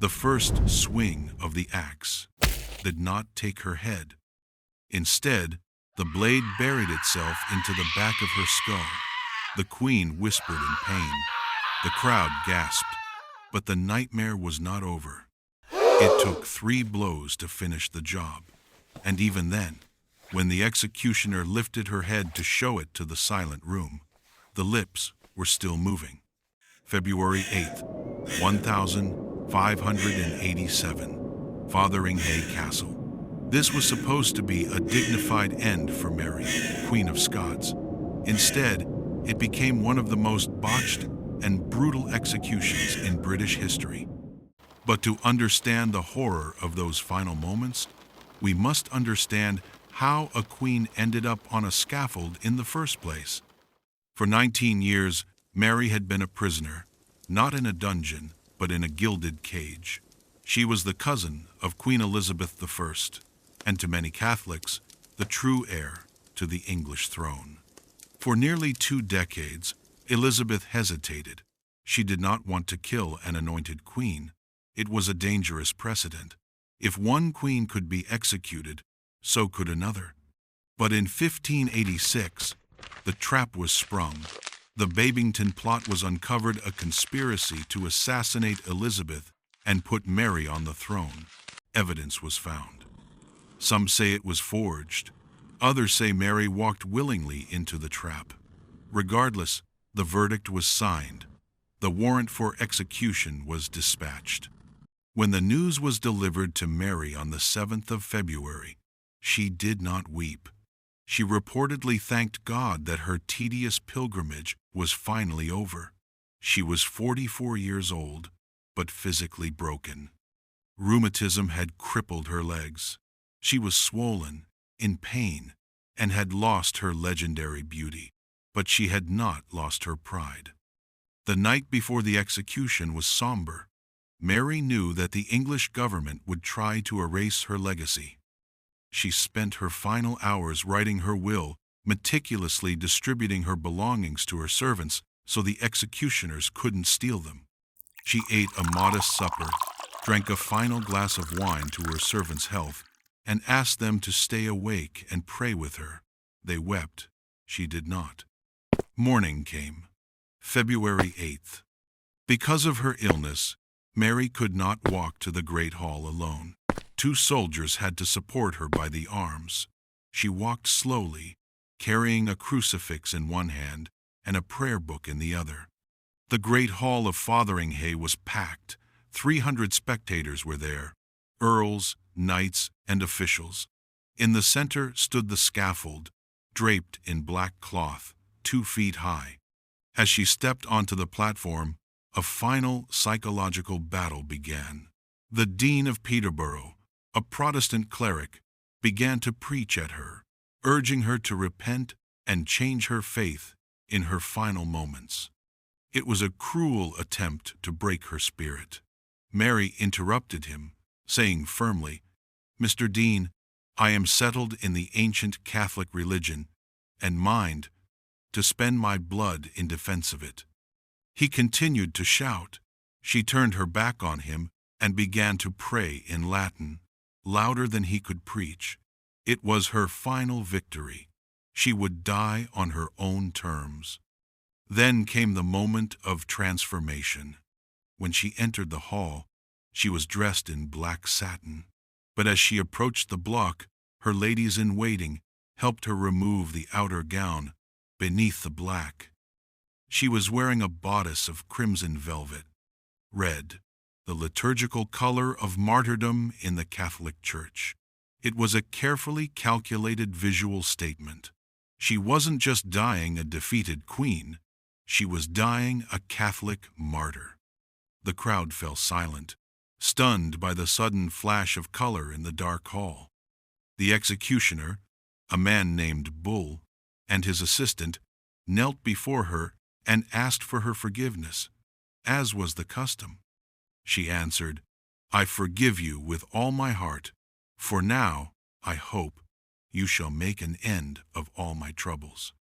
The first swing of the axe did not take her head. Instead, the blade buried itself into the back of her skull. The queen whispered in pain. The crowd gasped, but the nightmare was not over. It took 3 blows to finish the job, and even then, when the executioner lifted her head to show it to the silent room, the lips were still moving. February 8th, 1587, Fotheringhay Castle. This was supposed to be a dignified end for Mary, Queen of Scots. Instead, it became one of the most botched and brutal executions in British history. But to understand the horror of those final moments, we must understand how a queen ended up on a scaffold in the first place. For 19 years, Mary had been a prisoner, not in a dungeon, but in a gilded cage. She was the cousin of Queen Elizabeth I, and to many Catholics, the true heir to the English throne. For nearly 2 decades, Elizabeth hesitated. She did not want to kill an anointed queen. It was a dangerous precedent. If one queen could be executed, so could another. But in 1586, the trap was sprung. The Babington plot was uncovered, a conspiracy to assassinate Elizabeth and put Mary on the throne. Evidence was found. Some say it was forged. Others say Mary walked willingly into the trap. Regardless, the verdict was signed. The warrant for execution was dispatched. When the news was delivered to Mary on the 7th of February, she did not weep. She reportedly thanked God that her tedious pilgrimage was finally over. She was 44 years old, but physically broken. Rheumatism had crippled her legs. She was swollen, in pain, and had lost her legendary beauty, but she had not lost her pride. The night before the execution was somber. Mary knew that the English government would try to erase her legacy. She spent her final hours writing her will, meticulously distributing her belongings to her servants so the executioners couldn't steal them. She ate a modest supper, drank a final glass of wine to her servants' health, and asked them to stay awake and pray with her. They wept. She did not. Morning came. February 8th. Because of her illness, Mary could not walk to the Great Hall alone. 2 soldiers had to support her by the arms. She walked slowly, carrying a crucifix in one hand and a prayer book in the other. The Great Hall of Fotheringhay was packed. 300 spectators were there, earls, knights, and officials. In the center stood the scaffold, draped in black cloth, 2 feet high. As she stepped onto the platform, a final psychological battle began. The Dean of Peterborough, a Protestant cleric, began to preach at her, urging her to repent and change her faith in her final moments. It was a cruel attempt to break her spirit. Mary interrupted him, saying firmly, "Mr. Dean, I am settled in the ancient Catholic religion, and mind, to spend my blood in defense of it." He continued to shout. She turned her back on him and began to pray in Latin, louder than he could preach. It was her final victory. She would die on her own terms. Then came the moment of transformation. When she entered the hall, she was dressed in black satin. But as she approached the block, her ladies-in-waiting helped her remove the outer gown beneath the black. She was wearing a bodice of crimson velvet, red, the liturgical color of martyrdom in the Catholic Church. It was a carefully calculated visual statement. She wasn't just dying a defeated queen, she was dying a Catholic martyr. The crowd fell silent, stunned by the sudden flash of color in the dark hall. The executioner, a man named Bull, and his assistant, knelt before her and asked for her forgiveness, as was the custom. She answered, "I forgive you with all my heart, for now, I hope, you shall make an end of all my troubles."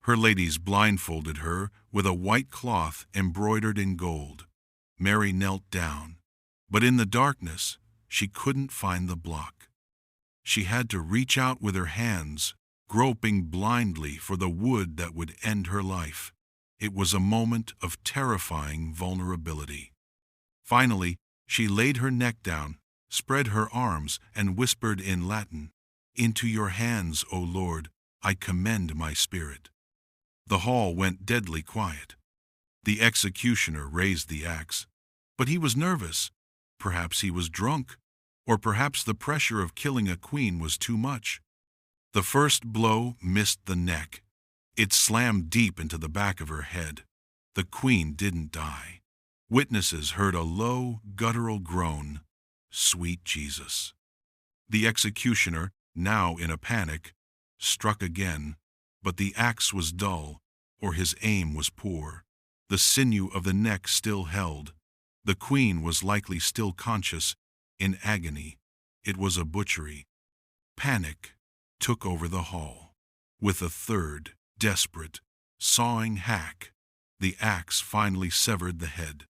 Her ladies blindfolded her with a white cloth embroidered in gold. Mary knelt down, But in the darkness, she couldn't find the block. She had to reach out with her hands, groping blindly for the wood that would end her life. It was a moment of terrifying vulnerability. Finally, she laid her neck down, spread her arms, and whispered in Latin, "Into your hands, O Lord, I commend my spirit." The hall went deadly quiet. The executioner raised the axe, but he was nervous. Perhaps he was drunk, or perhaps the pressure of killing a queen was too much. The first blow missed the neck. It slammed deep into the back of her head. The queen didn't die. Witnesses heard a low, guttural groan. Sweet Jesus. The executioner, now in a panic, struck again, but the axe was dull, or his aim was poor. The sinew of the neck still held. The queen was likely still conscious, in agony. It was a butchery. Panic took over the hall. With a third, desperate, sawing hack, the axe finally severed the head.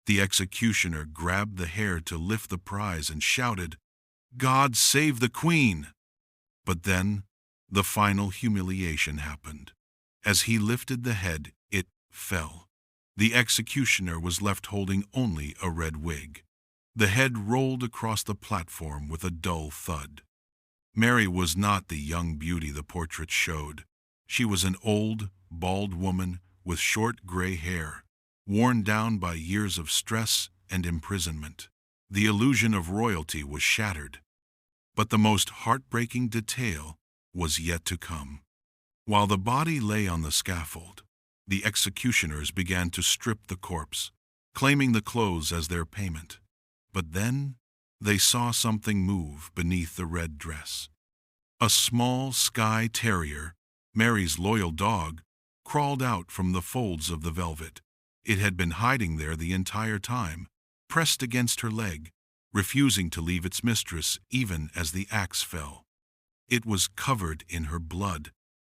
The executioner grabbed the hair to lift the prize and shouted, "God save the queen!" But then, the final humiliation happened. As he lifted the head, it fell. The executioner was left holding only a red wig. The head rolled across the platform with a dull thud. Mary was not the young beauty the portrait showed. She was an old, bald woman with short gray hair, worn down by years of stress and imprisonment. The illusion of royalty was shattered. But the most heartbreaking detail was yet to come. While the body lay on the scaffold, the executioners began to strip the corpse, claiming the clothes as their payment. But then they saw something move beneath the red dress. A small Skye Terrier, Mary's loyal dog, crawled out from the folds of the velvet. It had been hiding there the entire time, pressed against her leg, refusing to leave its mistress even as the axe fell. It was covered in her blood.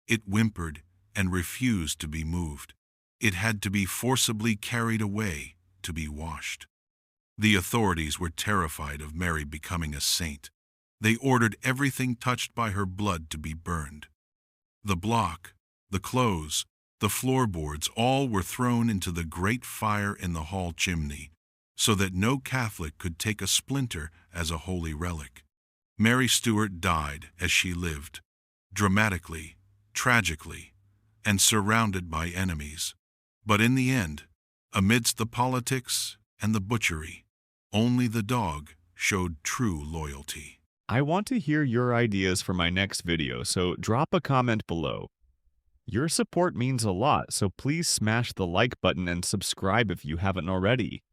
It whimpered and refused to be moved. It had to be forcibly carried away to be washed. The authorities were terrified of Mary becoming a saint. They ordered everything touched by her blood to be burned. The block, the clothes, the floorboards, all were thrown into the great fire in the hall chimney, so that no Catholic could take a splinter as a holy relic. Mary Stuart died as she lived, dramatically, tragically, and surrounded by enemies. But in the end, amidst the politics and the butchery, only the dog showed true loyalty. I want to hear your ideas for my next video, so drop a comment below. Your support means a lot, so please smash the like button and subscribe if you haven't already.